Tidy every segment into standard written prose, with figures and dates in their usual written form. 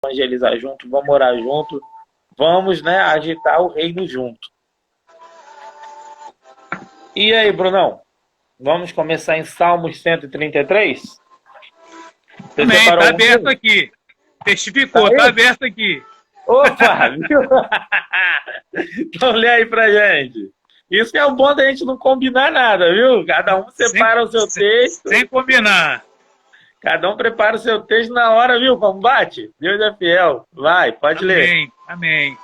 evangelizar junto, vamos orar junto, vamos, né, agitar o reino junto. E aí, Brunão? Vamos começar em Salmos 133? Você Amém, separou está algum aberto livro? aqui. Testificou, Tá está aí? aberto aqui. Opa, viu? Então lê aí pra gente. Isso que é o bom da gente não combinar nada, viu? Cada um Sem, separa o seu sem, texto, sem combinar. cada um prepara o seu texto na hora, viu? Combate. Deus é fiel. Vai, pode ler. Amém, amém.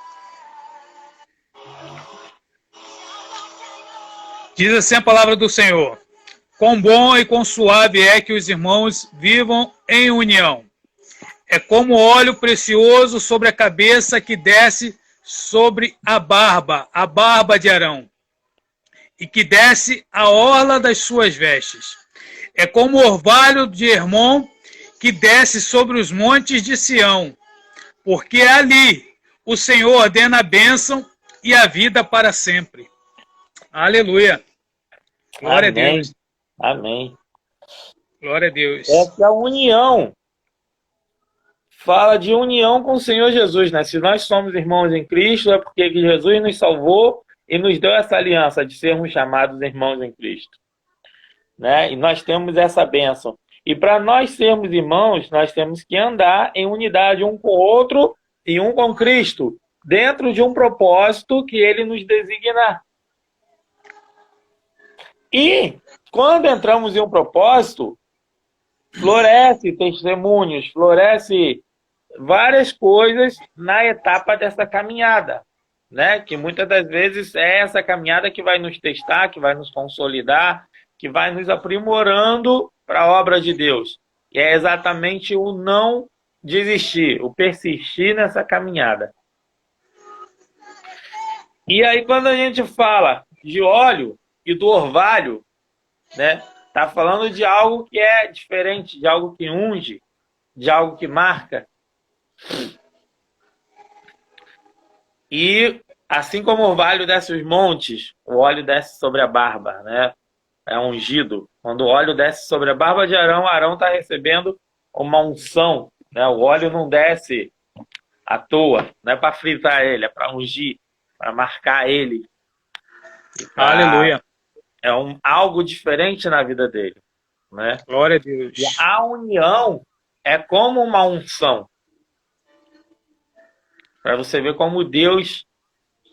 Diz assim a palavra do Senhor: quão bom e quão suave é que os irmãos vivam em união. É como óleo precioso sobre a cabeça que desce sobre a barba de Arão, e que desce a orla das suas vestes. É como o orvalho de Hermon que desce sobre os montes de Sião, porque ali o Senhor ordena a bênção e a vida para sempre. Aleluia. Glória Amém. a Deus. Amém. Glória a Deus. Essa é a união. Fala de união com o Senhor Jesus, né? Se nós somos irmãos em Cristo, é porque Jesus nos salvou e nos deu essa aliança de sermos chamados irmãos em Cristo, né? E nós temos essa bênção. E para nós sermos irmãos, nós temos que andar em unidade um com o outro e um com Cristo, dentro de um propósito que Ele nos designar. E quando entramos em um propósito, floresce testemunhos, floresce várias coisas na etapa dessa caminhada, né? Que muitas das vezes é essa caminhada que vai nos testar, que vai nos consolidar, que vai nos aprimorando para a obra de Deus. E é exatamente o não desistir, o persistir nessa caminhada. E aí quando a gente fala de óleo e do orvalho, né? Tá falando de algo que é diferente, de algo que unge, de algo que marca. E assim como o orvalho desce os montes, o óleo desce sobre a barba, né? É ungido. Quando o óleo desce sobre a barba de Arão, Arão está recebendo uma unção, né? O óleo não desce à toa, não é para fritar ele, é para ungir, para marcar ele. Aleluia. É algo diferente na vida dele, né? Glória a Deus. E a união é como uma unção. Para você ver como Deus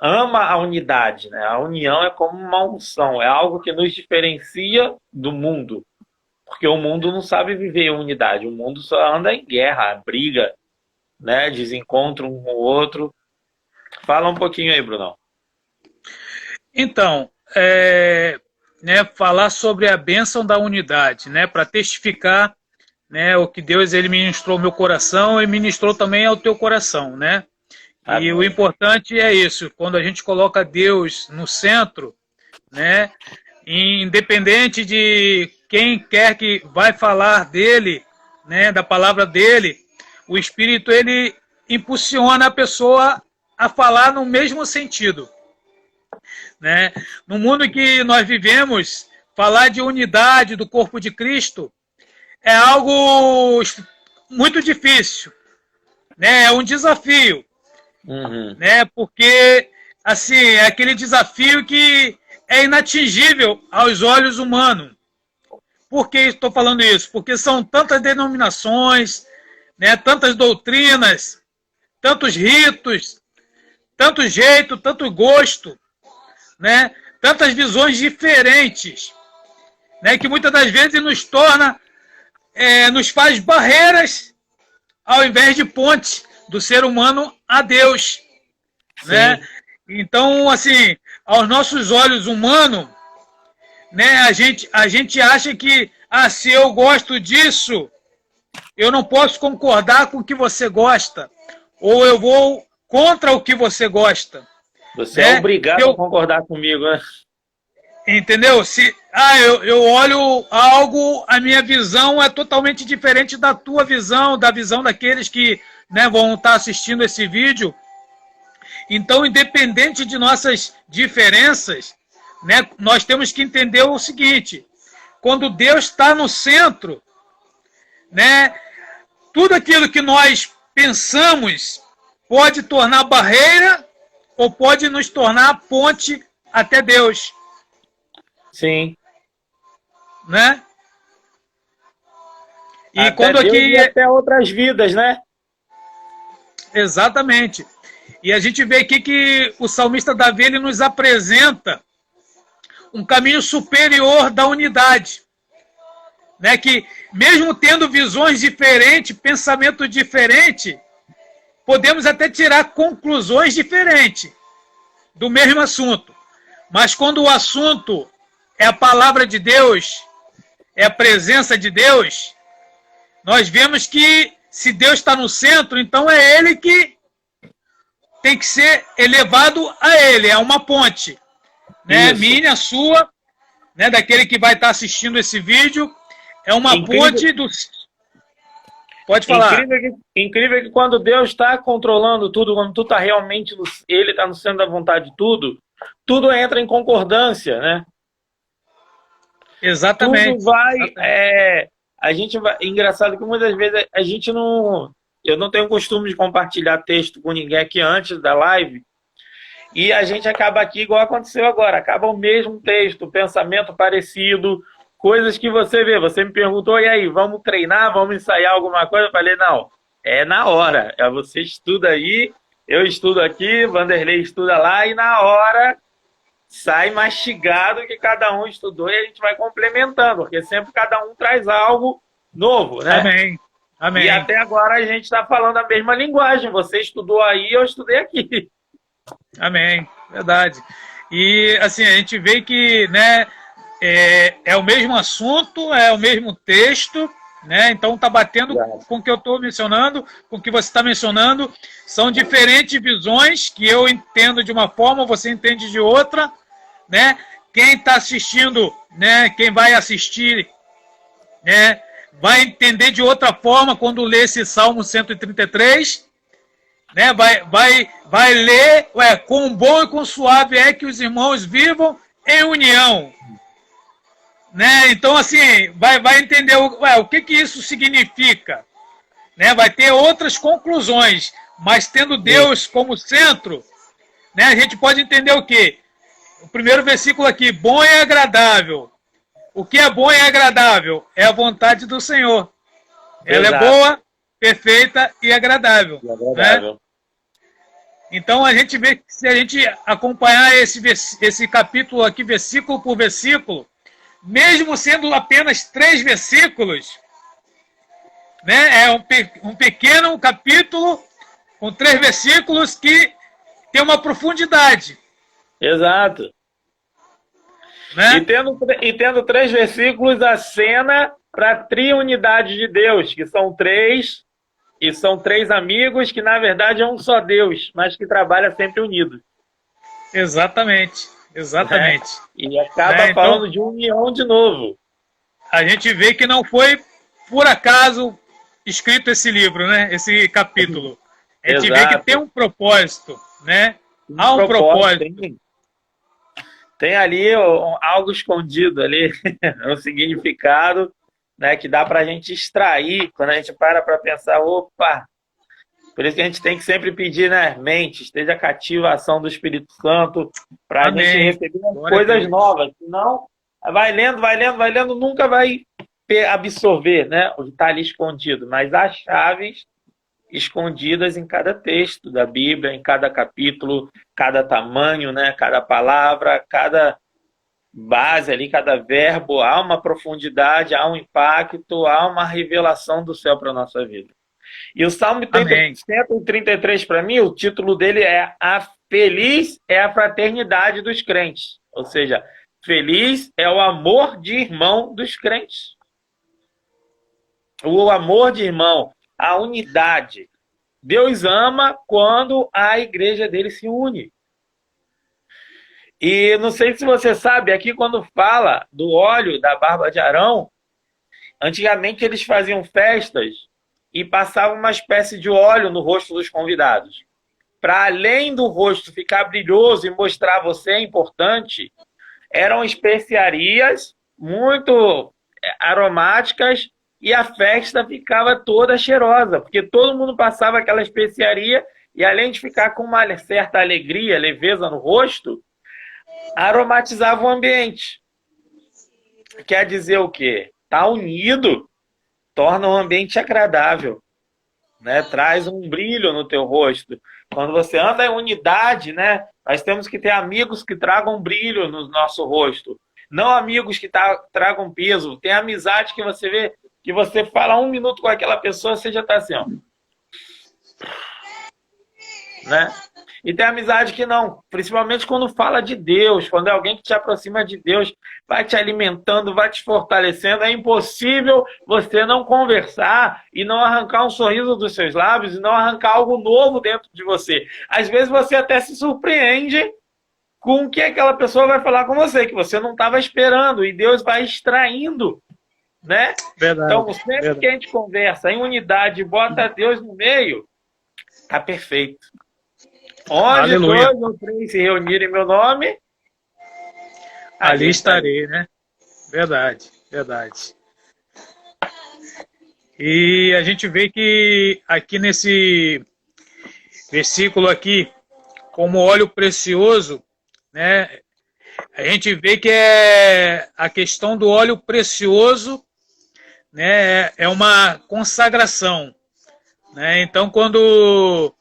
ama a unidade, né? A união é como uma unção, é algo que nos diferencia do mundo. Porque o mundo não sabe viver em unidade, o mundo só anda em guerra, briga, né? Desencontro um com o outro. Fala um pouquinho aí, Brunão. Então, né, falar sobre a bênção da unidade, né, para testificar, né, o que Deus ele ministrou ao meu coração e ministrou também ao teu coração, né? Amém. E o importante é isso, quando a gente coloca Deus no centro, né, independente de quem quer que vai falar dele, né, da palavra dele, o Espírito ele impulsiona a pessoa a falar no mesmo sentido, né? No mundo que nós vivemos, falar de unidade do corpo de Cristo é algo muito difícil, né? É um desafio. Né? Porque assim, é aquele desafio que é inatingível aos olhos humanos. Por que estou falando isso? Porque são tantas denominações, né? Tantas doutrinas, tantos ritos, tanto jeito, tanto gosto, né? Tantas visões diferentes, né? Que muitas das vezes nos torna, nos faz barreiras ao invés de pontes do ser humano a Deus, né? Então, assim, aos nossos olhos humanos, né, a gente acha que, se eu gosto disso, eu não posso concordar com o que você gosta, ou eu vou contra o que você gosta. Você é obrigado a concordar comigo, né? Entendeu? Se eu olho algo, a minha visão é totalmente diferente da tua visão, da visão daqueles que, né, vão estar assistindo esse vídeo. Então, independente de nossas diferenças, né, nós temos que entender o seguinte: quando Deus está no centro, né, tudo aquilo que nós pensamos pode tornar barreira ou pode nos tornar ponte até Deus. Sim. Né? E até quando Deus aqui... e até outras vidas, né? Exatamente. E a gente vê aqui que o salmista Davi ele nos apresenta um caminho superior da unidade. Né? Que mesmo tendo visões diferentes, pensamento diferente, podemos até tirar conclusões diferentes do mesmo assunto. Mas quando o assunto é a palavra de Deus, é a presença de Deus, nós vemos que se Deus está no centro, então é Ele que tem que ser elevado a Ele, é uma ponte. Né? Minha, sua, né? Daquele que vai estar assistindo esse vídeo, é uma ponte do... Pode falar. Incrível que quando Deus está controlando tudo, quando tu está realmente, Ele está no centro da vontade de tudo, tudo entra em concordância, né? Exatamente. Tudo vai... a gente vai... Engraçado que muitas vezes a gente não... Eu não tenho costume de compartilhar texto com ninguém aqui antes da live, e a gente acaba aqui igual aconteceu agora, acaba o mesmo texto, pensamento parecido, coisas que você vê. Você me perguntou, e aí, vamos treinar, vamos ensaiar alguma coisa? Eu falei, não, é na hora. Você estuda aí, eu estudo aqui, Vanderlei estuda lá, e na hora sai mastigado que cada um estudou e a gente vai complementando, porque sempre cada um traz algo novo, né? Amém. Amém. E até agora a gente está falando a mesma linguagem. Você estudou aí, eu estudei aqui. Amém. Verdade. E assim, a gente vê que, né, é o mesmo assunto, é o mesmo texto, né? Então está batendo com o que eu estou mencionando, com o que você está mencionando. São diferentes visões que eu entendo de uma forma, você entende de outra, né? Quem está assistindo, né? Quem vai assistir, né? Vai entender de outra forma quando lê esse Salmo 133, né? Vai ler, quão bom e quão suave é que os irmãos vivam em união. Né? Então, assim, vai entender o que isso significa. Né? Vai ter outras conclusões, mas tendo Deus como centro, né? A gente pode entender o quê? O primeiro versículo aqui, bom e agradável. O que é bom e agradável? É a vontade do Senhor. Ela é boa, perfeita e agradável. Né? Então, a gente vê que se a gente acompanhar esse capítulo aqui, versículo por versículo, mesmo sendo apenas 3 versículos, né, é um pequeno capítulo com 3 versículos que tem uma profundidade. Exato. Né? E tendo 3 versículos, a cena para a triunidade de Deus, que são 3, e são 3 amigos que, na verdade, é um só Deus, mas que trabalha sempre unido. Exatamente. Exatamente. E acaba falando de união de novo. A gente vê que não foi, por acaso, escrito esse livro, né? Esse capítulo. A gente vê que tem um propósito, né? Há um propósito. Tem ali algo escondido ali, um significado, né, que dá para a gente extrair quando a gente para pensar, opa! Por isso que a gente tem que sempre pedir, né, mente, esteja cativa a ação do Espírito Santo, para a gente receber coisas novas. Senão, vai lendo, nunca vai absorver, né, o que está ali escondido. Mas há chaves escondidas em cada texto da Bíblia, em cada capítulo, cada tamanho, né, cada palavra, cada base ali, cada verbo, há uma profundidade, há um impacto, há uma revelação do céu para a nossa vida. E o Salmo 133, para mim, o título dele é Feliz é a fraternidade dos crentes. Ou seja, feliz é o amor de irmão dos crentes. O amor de irmão, a unidade. Deus ama quando a igreja dele se une. E não sei se você sabe, aqui quando fala do óleo da barba de Arão, antigamente eles faziam festas e passavam uma espécie de óleo no rosto dos convidados. Para além do rosto ficar brilhoso e mostrar você é importante, eram especiarias muito aromáticas e a festa ficava toda cheirosa, porque todo mundo passava aquela especiaria e além de ficar com uma certa alegria, leveza no rosto, aromatizava o ambiente. Quer dizer o quê? Tá unido, torna o ambiente agradável, né? Traz um brilho no teu rosto. Quando você anda em unidade, né? Nós temos que ter amigos que tragam brilho no nosso rosto, não amigos que tragam peso. Tem amizade que você vê, que você fala 1 minuto com aquela pessoa, você já tá assim, ó, né? E tem amizade que não, principalmente quando fala de Deus, quando é alguém que te aproxima de Deus, vai te alimentando, vai te fortalecendo. É impossível você não conversar e não arrancar um sorriso dos seus lábios e não arrancar algo novo dentro de você. Às vezes você até se surpreende com o que aquela pessoa vai falar com você, que você não estava esperando, e Deus vai extraindo, né? Verdade, então, sempre verdade. que a gente conversa em unidade, bota Deus no meio, tá perfeito. Onde Aleluia. 2 ou 3 se reunirem em meu nome, Ali estarei, né? Verdade, verdade. E a gente vê que aqui nesse versículo aqui, como óleo precioso, né? A gente vê que é a questão do óleo precioso, né? É uma consagração, né? Então, quando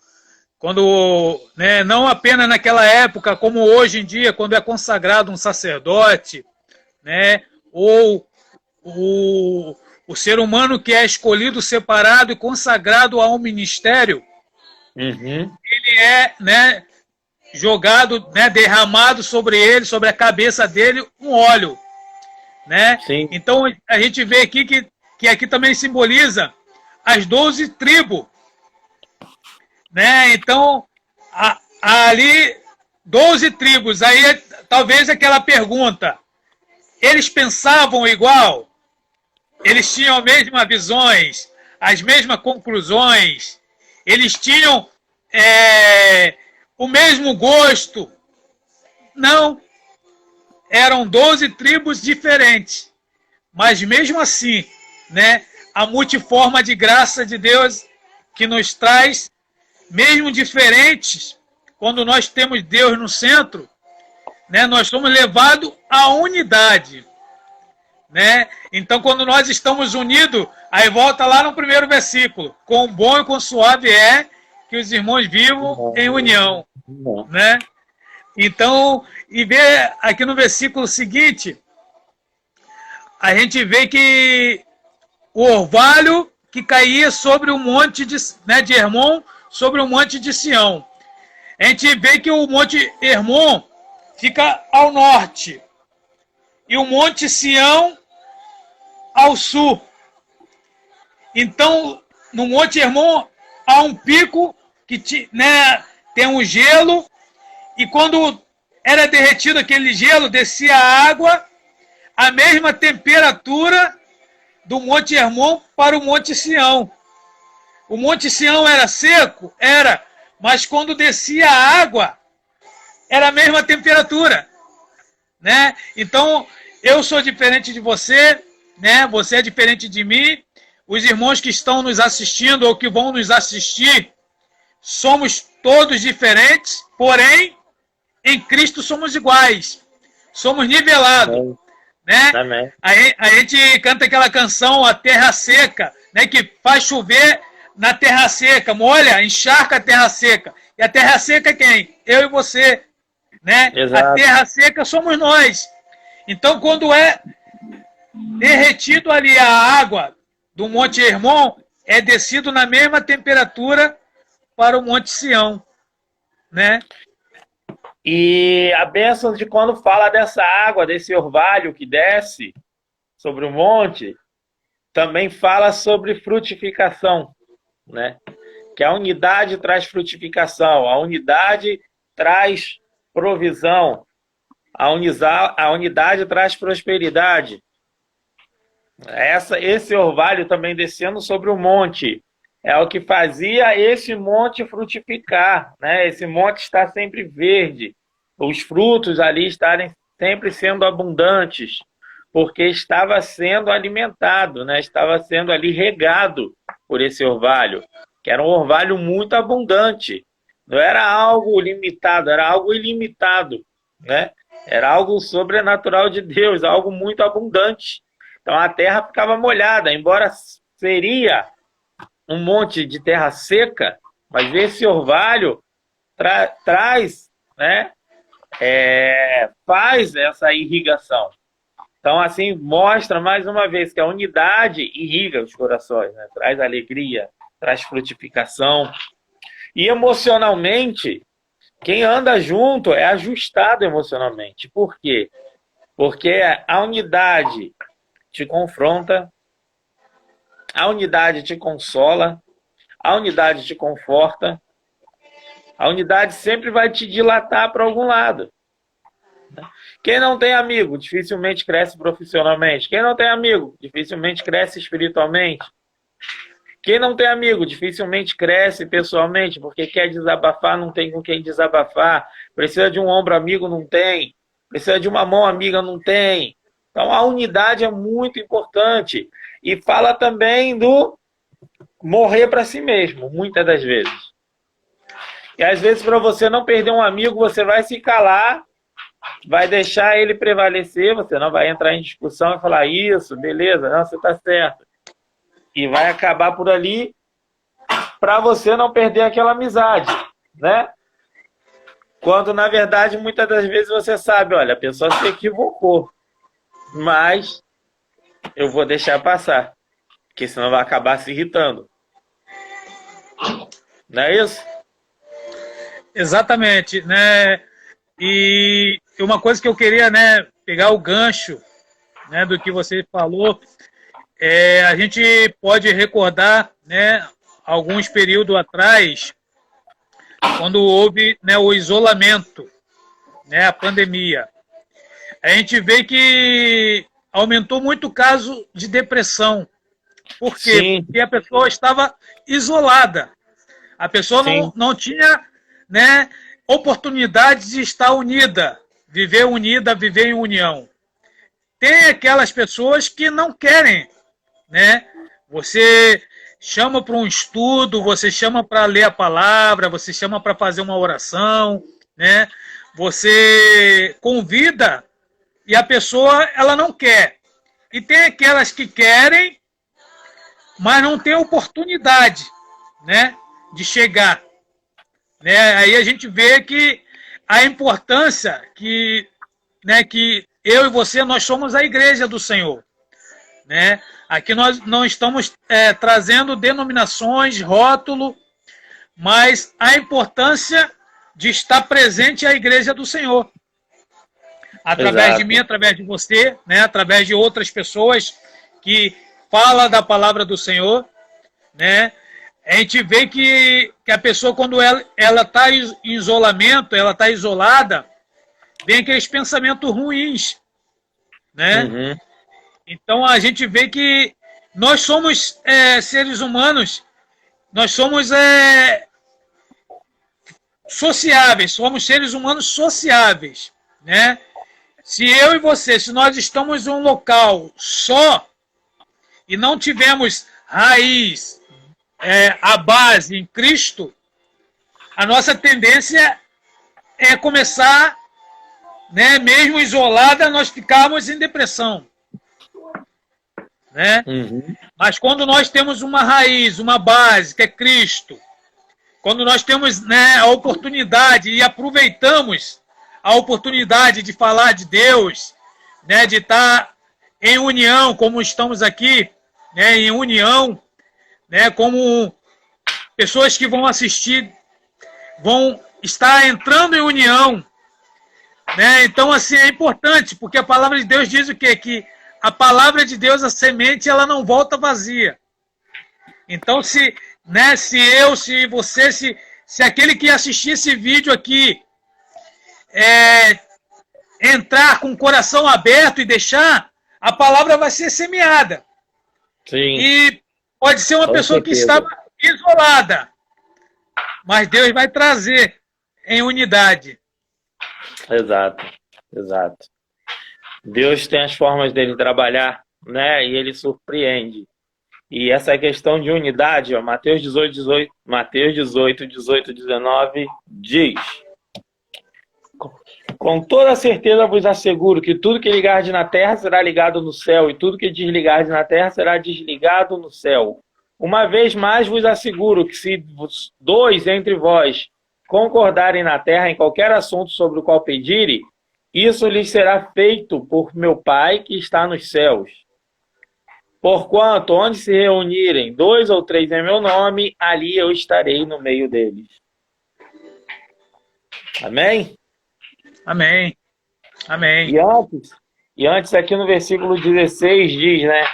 né, não apenas naquela época, como hoje em dia, quando é consagrado um sacerdote, né, ou o ser humano que é escolhido, separado e consagrado a um ministério, ele é, né, jogado, né, derramado sobre ele, sobre a cabeça dele, um óleo, né? Sim. Então a gente vê aqui que aqui também simboliza as 12 tribos, né? Então, ali, 12 tribos. Aí, talvez aquela pergunta, eles pensavam igual? Eles tinham as mesmas visões, as mesmas conclusões? Eles tinham o mesmo gosto? Não. Eram 12 tribos diferentes. Mas, mesmo assim, né, a multiforma de graça de Deus que nos traz, mesmo diferentes, quando nós temos Deus no centro, né, nós somos levados à unidade, né? Então, quando nós estamos unidos, aí volta lá no primeiro versículo, quão bom e quão suave é que os irmãos vivam em união, né? Então, e vê aqui no versículo seguinte, a gente vê que o orvalho que caía sobre o monte de Hermon, sobre o monte de Sião. A gente vê que o monte Hermon fica ao norte e o monte Sião ao sul. Então, no monte Hermon há um pico que, né, tem um gelo, e quando era derretido aquele gelo, descia a água, a mesma temperatura do monte Hermon para o monte Sião. O monte Sião era seco? Era. Mas quando descia a água, era a mesma temperatura, né? Então, eu sou diferente de você, né? Você é diferente de mim. Os irmãos que estão nos assistindo ou que vão nos assistir, somos todos diferentes, porém, em Cristo somos iguais. Somos nivelados, né? A gente canta aquela canção, A Terra Seca, né? Que faz chover na terra seca, molha, encharca a terra seca. E a terra seca é quem? Eu e você, né? Exato. A terra seca somos nós. Então, quando é derretido ali a água do Monte Hermon, é descido na mesma temperatura para o Monte Sião, né? E a bênção de quando fala dessa água, desse orvalho que desce sobre o monte, também fala sobre frutificação, né? Que a unidade traz frutificação, a unidade traz provisão, a unidade traz prosperidade. Esse orvalho também descendo sobre o monte é o que fazia esse monte frutificar, né? Esse monte está sempre verde, os frutos ali estarem sempre sendo abundantes, porque estava sendo alimentado, né? Estava sendo ali regado por esse orvalho, que era um orvalho muito abundante. Não era algo limitado, era algo ilimitado, né? Era algo sobrenatural de Deus, algo muito abundante. Então a terra ficava molhada, embora seria um monte de terra seca, mas esse orvalho traz, né? Faz essa irrigação. Então, assim, mostra mais uma vez que a unidade irriga os corações, né? Traz alegria, traz frutificação. E emocionalmente, quem anda junto é ajustado emocionalmente. Por quê? Porque a unidade te confronta, a unidade te consola, a unidade te conforta, a unidade sempre vai te dilatar para algum lado. Quem não tem amigo, dificilmente cresce profissionalmente. Quem não tem amigo, dificilmente cresce espiritualmente. Quem não tem amigo, dificilmente cresce pessoalmente, porque quer desabafar, não tem com quem desabafar. Precisa de um ombro amigo, não tem. Precisa de uma mão amiga, não tem. Então a unidade é muito importante. E fala também do morrer para si mesmo, muitas das vezes. E às vezes, para você não perder um amigo, você vai se calar, vai deixar ele prevalecer, você não vai entrar em discussão e falar isso, beleza, não, você está certo. E vai acabar por ali para você não perder aquela amizade, né? Quando, na verdade, muitas das vezes você sabe, olha, a pessoa se equivocou, mas eu vou deixar passar, porque senão vai acabar se irritando. Não é isso? Exatamente, né? E uma coisa que eu queria, né, pegar o gancho, né, do que você falou, a gente pode recordar, né, alguns períodos atrás, quando houve, né, o isolamento, né, a pandemia. A gente vê que aumentou muito o caso de depressão. Por quê? Sim. Porque a pessoa estava isolada. A pessoa não tinha, né, oportunidade de estar unida, viver em união. Tem aquelas pessoas que não querem, né? Você chama para um estudo, você chama para ler a palavra, você chama para fazer uma oração, né? Você convida e a pessoa ela não quer. E tem aquelas que querem, mas não tem oportunidade, né, de chegar. Né? Aí a gente vê que a importância que, né, que eu e você, nós somos a igreja do Senhor. Né? Aqui nós não estamos trazendo denominações, rótulo, mas a importância de estar presente a igreja do Senhor. Através Exato. de mim, através de você, né? Através de outras pessoas que falam da palavra do Senhor, né? A gente vê que a pessoa, quando ela está em isolamento, ela está isolada, vem aqueles pensamentos ruins, né? Uhum. Então a gente vê que nós somos seres humanos, nós somos sociáveis, somos seres humanos sociáveis, né? Se eu e você, se nós estamos em um local só e não tivermos raiz, a base em Cristo, a nossa tendência é começar, né, mesmo isolada, nós ficarmos em depressão. Né? Uhum. Mas quando nós temos uma raiz, uma base, que é Cristo, quando nós temos, né, a oportunidade e aproveitamos a oportunidade de falar de Deus, né, de estar em união, como estamos aqui, né, em união, né, como pessoas que vão assistir, vão estar entrando em união. Né? Então, assim, é importante, porque a palavra de Deus diz o quê? Que a palavra de Deus, a semente, ela não volta vazia. Então, se eu, se você, se aquele que assistir esse vídeo aqui entrar com o coração aberto e deixar, a palavra vai ser semeada. Sim. E pode ser uma Com pessoa certeza. que estava isolada, mas Deus vai trazer em unidade. Exato, exato. Deus tem as formas dele trabalhar, né? E ele surpreende. E essa questão de unidade, ó, Mateus 18, 19 diz: com toda certeza vos asseguro que tudo que ligardes na terra será ligado no céu, e tudo que desligardes na terra será desligado no céu. Uma vez mais vos asseguro que se dois entre vós concordarem na terra em qualquer assunto sobre o qual pedirem, isso lhes será feito por meu Pai que está nos céus. Porquanto, onde se reunirem 2 ou 3 em meu nome, ali eu estarei no meio deles. Amém? Amém. Amém. E antes aqui no versículo 16 diz, né?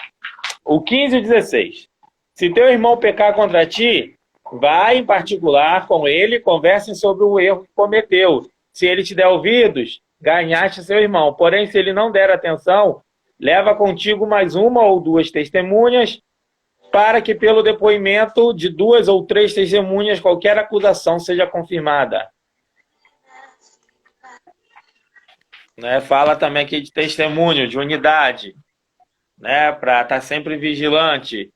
O 15 e 16. Se teu irmão pecar contra ti, vai em particular com ele, conversem sobre o erro que cometeu. Se ele te der ouvidos, ganhaste seu irmão. Porém, se ele não der atenção, leva contigo mais 1 ou 2 testemunhas, para que pelo depoimento de 2 ou 3 testemunhas qualquer acusação seja confirmada. Né? Fala também aqui de testemunho, de unidade, né? Para estar sempre vigilante.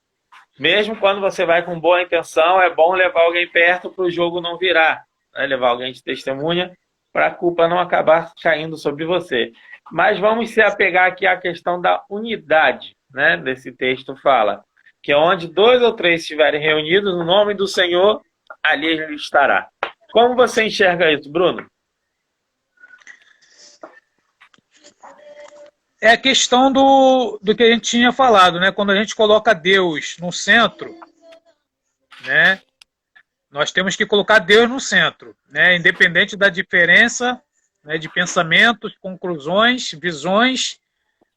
Mesmo quando você vai com boa intenção, é bom levar alguém perto para o jogo não virar, né? Levar alguém de testemunha para a culpa não acabar caindo sobre você. Mas vamos se apegar aqui à questão da unidade, né? Desse texto fala que onde 2 ou 3 estiverem reunidos no nome do Senhor, ali ele estará. Como você enxerga isso, Bruno? É a questão do que a gente tinha falado, né? Quando a gente coloca Deus no centro, né? Nós temos que colocar Deus no centro, né? Independente da diferença, né, de pensamentos, conclusões, visões,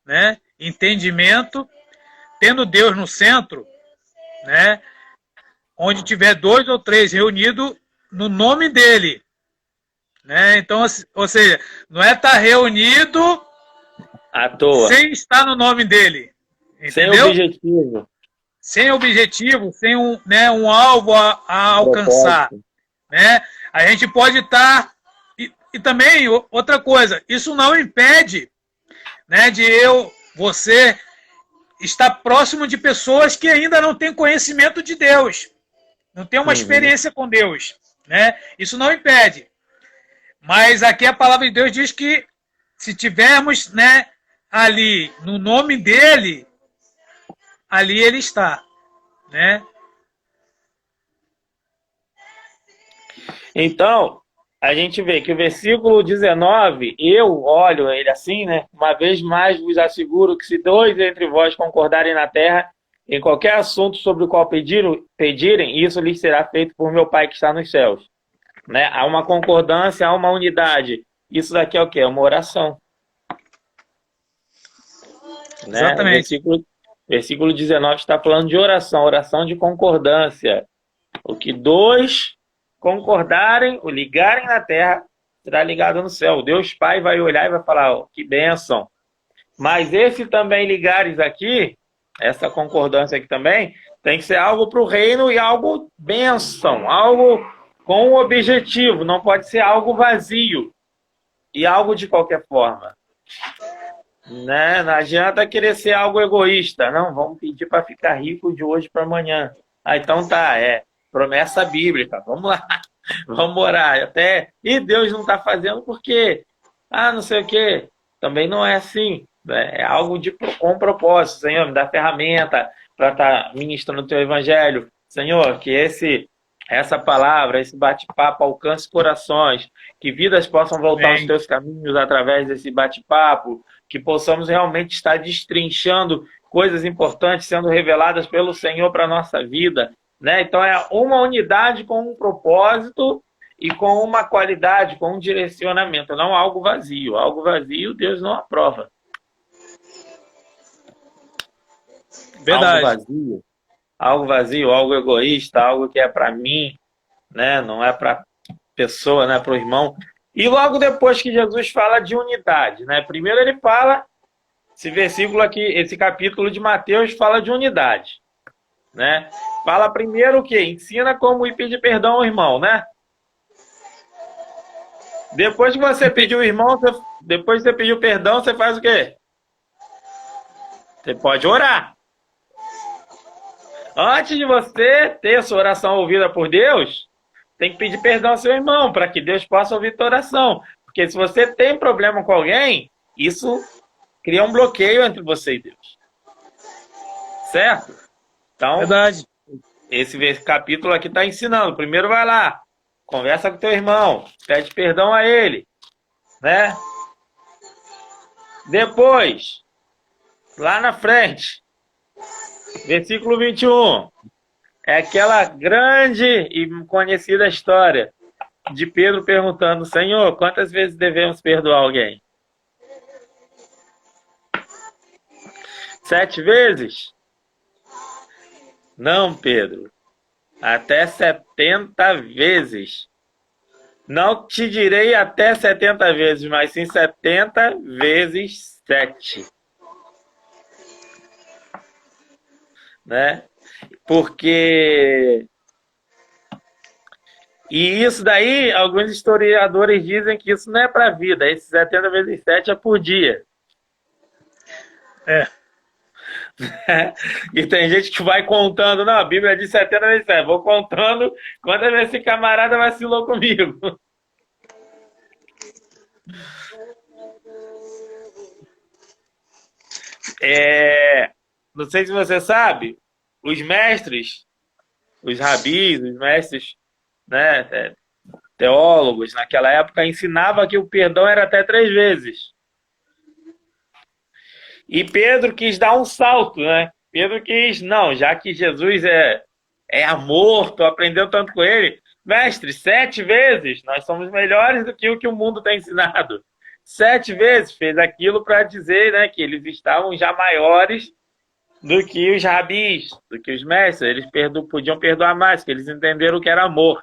né? Entendimento, tendo Deus no centro, né? Onde tiver 2 ou 3 reunidos no nome dele, né? Então, ou seja, não é estar reunido à toa, sem estar no nome dele, entendeu? Sem objetivo. Sem objetivo, sem um alvo a alcançar, né? A gente pode estar... E também, outra coisa, isso não impede, né, de você estar próximo de pessoas que ainda não têm conhecimento de Deus, não tem uma experiência com Deus, né? Isso não impede. Mas aqui a palavra de Deus diz que se tivermos, né, ali no nome dele, ali ele está, né? Então, a gente vê que o versículo 19, eu olho ele assim, né? Uma vez mais vos asseguro que se 2 entre vós concordarem na terra, em qualquer assunto sobre o qual pedirem, isso lhes será feito por meu Pai que está nos céus. Né? Há uma concordância, há uma unidade. Isso daqui é o quê? É uma oração. Né? Exatamente. Versículo 19 está falando de oração, oração de concordância. O que 2 concordarem, o ligarem na terra, será ligado no céu. Deus Pai vai olhar e vai falar, oh, que bênção. Mas esse também ligares aqui, essa concordância aqui também, tem que ser algo para o reino e algo bênção, algo com um objetivo, não pode ser algo vazio e algo de qualquer forma. Né? Não adianta querer ser algo egoísta. Não, vamos pedir para ficar rico de hoje para amanhã. Ah, então tá, promessa bíblica. Vamos lá, vamos orar. E Deus não está fazendo porque, não sei o quê. Também não é assim. É algo com propósito. Senhor, me dá ferramenta para estar ministrando o teu evangelho. Senhor, que essa palavra, esse bate-papo alcance corações, que vidas possam voltar aos teus caminhos através desse bate-papo, que possamos realmente estar destrinchando coisas importantes sendo reveladas pelo Senhor para a nossa vida. Né? Então é uma unidade com um propósito e com uma qualidade, com um direcionamento, não algo vazio. Algo vazio Deus não aprova. Verdade. Algo vazio, algo egoísta, algo que é para mim, né? Não é para pessoa, não é para o irmão. E logo depois que Jesus fala de unidade, né? Primeiro ele fala, esse versículo aqui, esse capítulo de Mateus fala de unidade, né? Fala primeiro o quê? Ensina como ir pedir perdão ao irmão, né? Depois que você pediu o irmão, depois que você pediu perdão, você faz o quê? Você pode orar. Antes de você ter sua oração ouvida por Deus, tem que pedir perdão ao seu irmão, para que Deus possa ouvir tua oração. Porque se você tem problema com alguém, isso cria um bloqueio entre você e Deus. Certo? Então, Verdade. esse capítulo aqui está ensinando. Primeiro vai lá, conversa com teu irmão, pede perdão a ele, né? Depois, lá na frente, versículo 21, é aquela grande e conhecida história de Pedro perguntando: Senhor, quantas vezes devemos perdoar alguém? 7 vezes? Não, Pedro. Até 70 vezes. Não te direi até 70 vezes, mas sim 70 vezes 7. Né? Porque... E isso daí, alguns historiadores dizem que isso não é para a vida. Esse 70 vezes 7 é por dia. É. E tem gente que vai contando, não, a Bíblia diz 70 vezes 7, vou contando quantas vezes esse camarada vacilou comigo. Não sei se você sabe, os mestres, os rabis, os mestres, né, teólogos naquela época ensinavam que o perdão era até 3 vezes. E Pedro quis dar um salto, né? Pedro quis, não, já que Jesus é amor, estou aprendendo tanto com ele. Mestre, 7 vezes, nós somos melhores do que o mundo tem ensinado. 7 vezes fez aquilo para dizer, né, que eles estavam já maiores do que os rabis, do que os mestres. Eles podiam perdoar mais, porque eles entenderam o que era amor.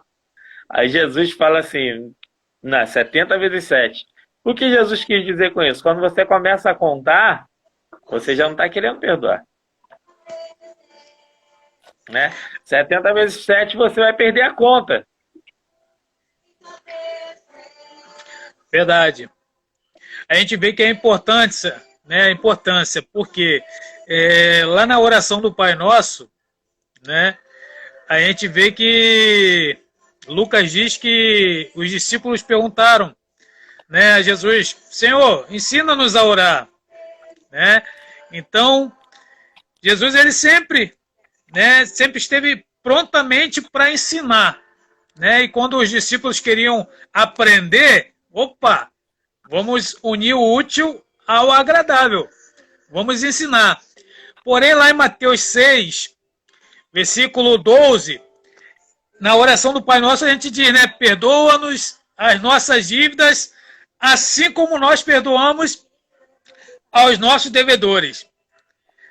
Aí Jesus fala assim, não, 70 vezes 7. O que Jesus quis dizer com isso? Quando você começa a contar, você já não está querendo perdoar. Né? 70 vezes 7 você vai perder a conta. Verdade. A gente vê que a importância, né? Porque lá na oração do Pai Nosso, né? A gente vê que Lucas diz que os discípulos perguntaram, né, a Jesus: Senhor, ensina-nos a orar. Né? Então, Jesus ele sempre esteve prontamente para ensinar, né? E quando os discípulos queriam aprender, opa, vamos unir o útil ao agradável, vamos ensinar. Porém, lá em Mateus 6, versículo 12, na oração do Pai Nosso a gente diz, né, perdoa-nos as nossas dívidas, assim como nós perdoamos aos nossos devedores.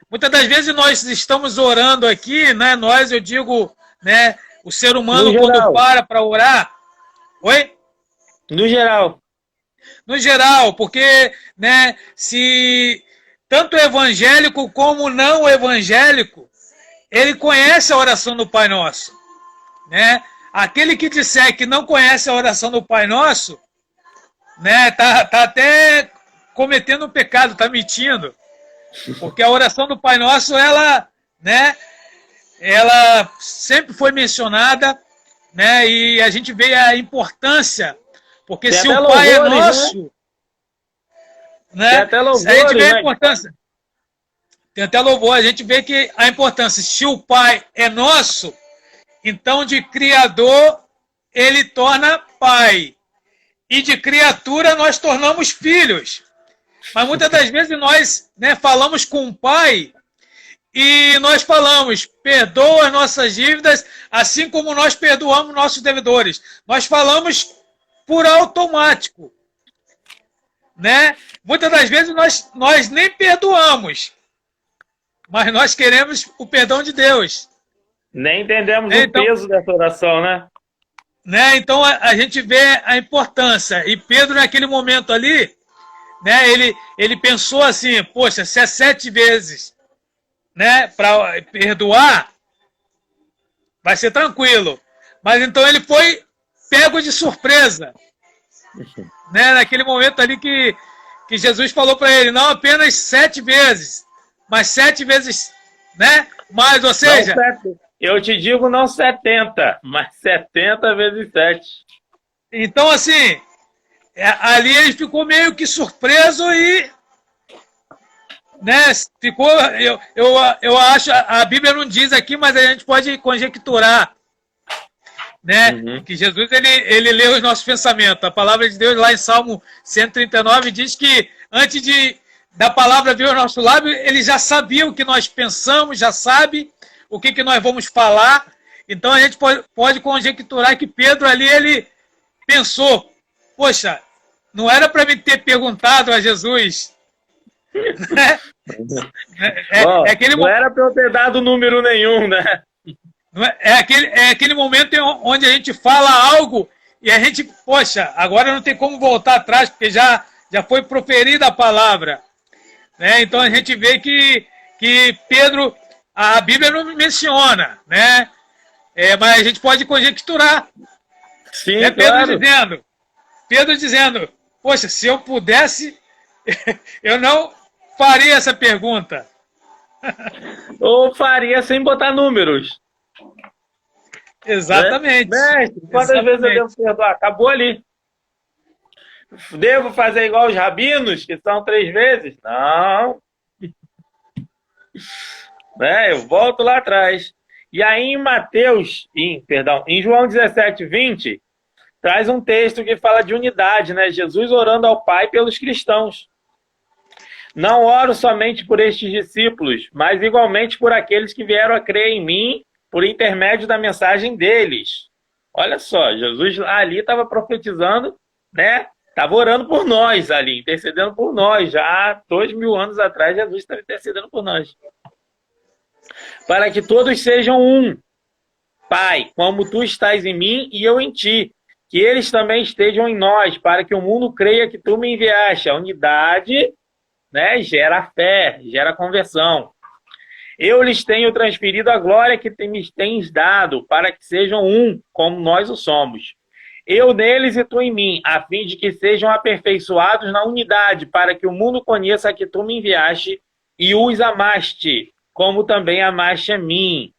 Muitas das vezes nós estamos orando aqui, né? Nós, eu digo, né? O ser humano quando para orar. Oi? No geral. No geral, porque, né? Se tanto evangélico como não evangélico, ele conhece a oração do Pai Nosso, né? Aquele que disser que não conhece a oração do Pai Nosso, né? Tá até cometendo um pecado, está mentindo. Porque a oração do Pai Nosso, ela sempre foi mencionada, né? E a gente vê a importância, porque se o Pai é nosso, né? Tem até louvor, a gente vê a importância. Tem até louvor, a gente vê que a importância, se o Pai é nosso, então de Criador ele torna Pai. E de criatura nós tornamos filhos. Mas muitas das vezes nós, né, falamos com o Pai e nós falamos, perdoa as nossas dívidas, assim como nós perdoamos nossos devedores. Nós falamos por automático. Né? Muitas das vezes nós nem perdoamos, mas nós queremos o perdão de Deus. Nem entendemos o peso dessa oração, né? Então a gente vê a importância. E Pedro, naquele momento ali, né, ele pensou assim, poxa, se é 7 vezes, né, para perdoar, vai ser tranquilo. Mas então ele foi pego de surpresa. Né, naquele momento ali que Jesus falou para ele, não apenas 7 vezes, mas 7 vezes, né? Mais, ou seja... Eu te digo não 70, mas 70 vezes 7. Então, assim, ali ele ficou meio que surpreso e... Né, ficou, eu acho, a Bíblia não diz aqui, mas a gente pode conjecturar, né, que Jesus, ele lê os nossos pensamentos. A palavra de Deus lá em Salmo 139 diz que antes da palavra vir ao nosso lábio, ele já sabia o que nós pensamos, já sabe o que nós vamos falar. Então a gente pode conjecturar que Pedro ali, ele pensou, poxa, não era para me ter perguntado a Jesus, né? Bom, não era para eu ter dado número nenhum, né? É aquele momento onde a gente fala algo e a gente, poxa, agora não tem como voltar atrás, porque já foi proferida a palavra, né? Então a gente vê que Pedro, a Bíblia não menciona, né? Mas a gente pode conjecturar. Sim, né? claro. Pedro dizendo, poxa, se eu pudesse, eu não faria essa pergunta. Ou faria sem botar números. Exatamente. Mestre, quantas vezes eu devo perdoar? Acabou ali. Devo fazer igual os rabinos, que são 3 vezes? Não. Eu volto lá atrás. E aí em João 17, 20, traz um texto que fala de unidade, né? Jesus orando ao Pai pelos cristãos. Não oro somente por estes discípulos, mas igualmente por aqueles que vieram a crer em mim por intermédio da mensagem deles. Olha só, Jesus ali estava profetizando, né? Estava orando por nós ali, intercedendo por nós. Já há 2000 anos atrás, Jesus estava intercedendo por nós. Para que todos sejam um. Pai, como tu estás em mim e eu em ti, que eles também estejam em nós, para que o mundo creia que tu me enviaste. A unidade, né, gera fé, gera conversão. Eu lhes tenho transferido a glória que me tens dado, para que sejam um, como nós o somos. Eu neles e tu em mim, a fim de que sejam aperfeiçoados na unidade, para que o mundo conheça que tu me enviaste e os amaste, como também amaste a mim.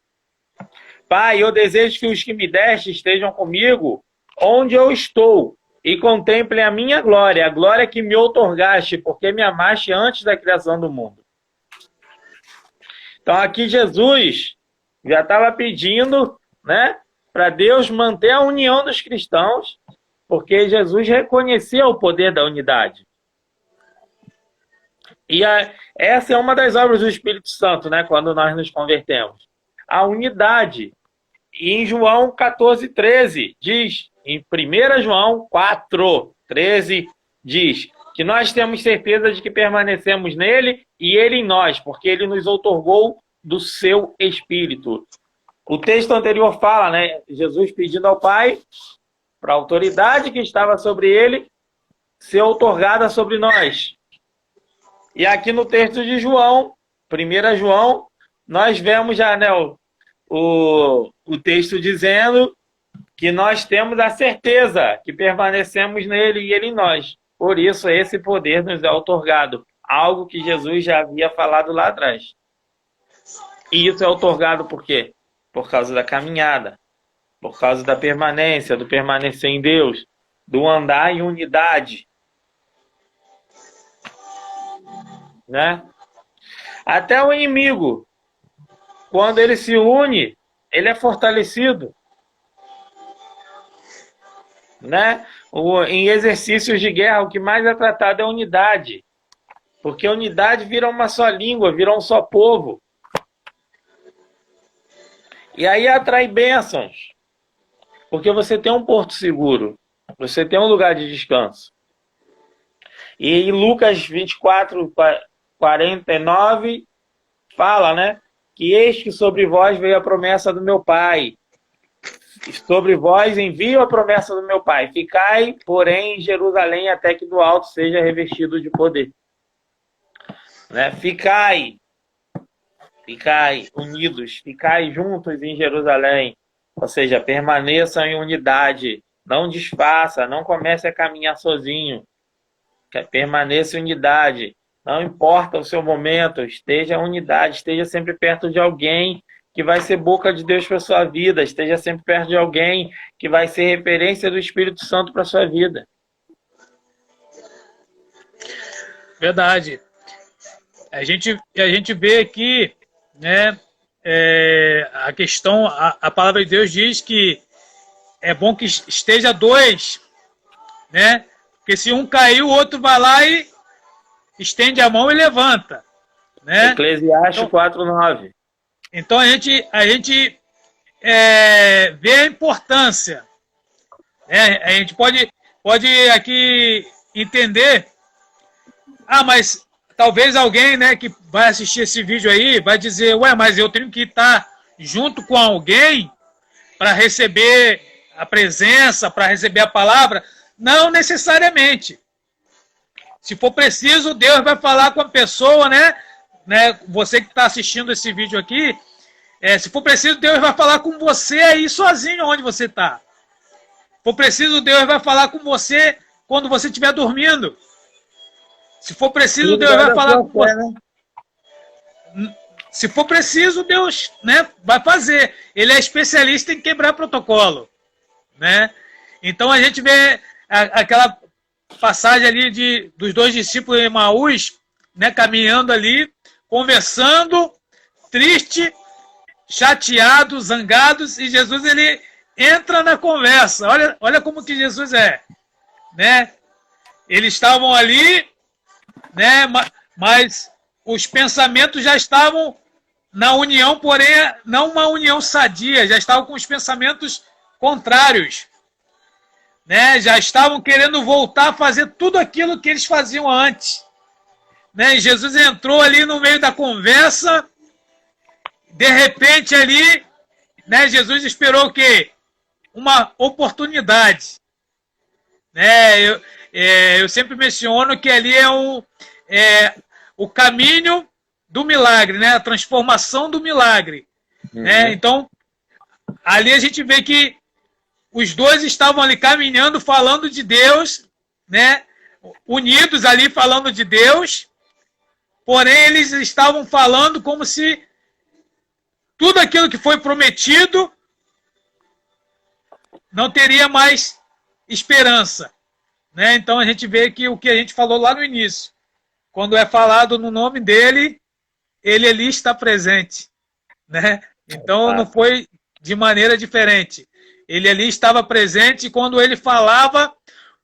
Pai, eu desejo que os que me deste estejam comigo onde eu estou, e contemplem a minha glória, a glória que me outorgaste, porque me amaste antes da criação do mundo. Então aqui Jesus já estava pedindo, né, para Deus manter a união dos cristãos, porque Jesus reconhecia o poder da unidade. E essa é uma das obras do Espírito Santo, né, quando nós nos convertemos. A unidade. E em João 14, 13, diz, em 1 João 4, 13, diz que nós temos certeza de que permanecemos nele e ele em nós, porque ele nos outorgou do seu Espírito. O texto anterior fala, né, Jesus pedindo ao Pai, para a autoridade que estava sobre ele, ser outorgada sobre nós. E aqui no texto de João, 1 João, nós vemos já, né, o texto dizendo que nós temos a certeza que permanecemos nele e ele em nós. Por isso, esse poder nos é outorgado. Algo que Jesus já havia falado lá atrás. E isso é outorgado por quê? Por causa da caminhada. Por causa da permanência, do permanecer em Deus. Do andar em unidade. Né? Até o inimigo, quando ele se une, ele é fortalecido. Né? Em exercícios de guerra, o que mais é tratado é a unidade. Porque a unidade vira uma só língua, vira um só povo. E aí atrai bênçãos. Porque você tem um porto seguro. Você tem um lugar de descanso. E em Lucas 24, 49, fala, né? Que eis que sobre vós veio a promessa do meu Pai. Sobre vós envio a promessa do meu Pai. Ficai, porém, em Jerusalém, até que do alto seja revestido de poder. Né? Ficai unidos, ficai juntos em Jerusalém. Ou seja, permaneçam em unidade. Não desfaça, não comece a caminhar sozinho. Permaneça em unidade. Não importa o seu momento, esteja em unidade, esteja sempre perto de alguém que vai ser boca de Deus para sua vida, esteja sempre perto de alguém que vai ser referência do Espírito Santo para sua vida. Verdade. A gente vê aqui, né, a questão, a palavra de Deus diz que é bom que esteja dois, né? Porque se um cair, o outro vai lá e estende a mão e levanta, né? Eclesiastes 4:9. Então a gente vê a importância, né? A gente pode aqui entender. Mas talvez alguém, né, que vai assistir esse vídeo aí vai dizer, ué, mas eu tenho que estar junto com alguém para receber a presença, para receber a palavra. Não necessariamente. Se for preciso, Deus vai falar com a pessoa, né? Você que está assistindo esse vídeo aqui, se for preciso, Deus vai falar com você aí sozinho onde você está. Se for preciso, Deus vai falar com você quando você estiver dormindo. Se for preciso, Deus vai falar com você. Se for preciso, Deus, né, vai fazer. Ele é especialista em quebrar protocolo, né? Então a gente vê aquela passagem ali dos dois discípulos de Emaús, né, caminhando ali, conversando, triste, chateado, zangados, e Jesus ele entra na conversa. Olha como que Jesus é, né? Eles estavam ali, né, mas os pensamentos já estavam na união, porém não uma união sadia, já estavam com os pensamentos contrários, né? Já estavam querendo voltar a fazer tudo aquilo que eles faziam antes, né? E Jesus entrou ali no meio da conversa, de repente ali, né, Jesus esperou o quê? Uma oportunidade, né? Eu sempre menciono que ali é o caminho do milagre, né? A transformação do milagre, né? Então, ali a gente vê que os dois estavam ali caminhando, falando de Deus, né? Unidos ali falando de Deus, porém eles estavam falando como se tudo aquilo que foi prometido não teria mais esperança, né? Então a gente vê que o que a gente falou lá no início, quando é falado no nome dele, ele ali está presente, né? Então não foi de maneira diferente. Ele ali estava presente e quando ele falava,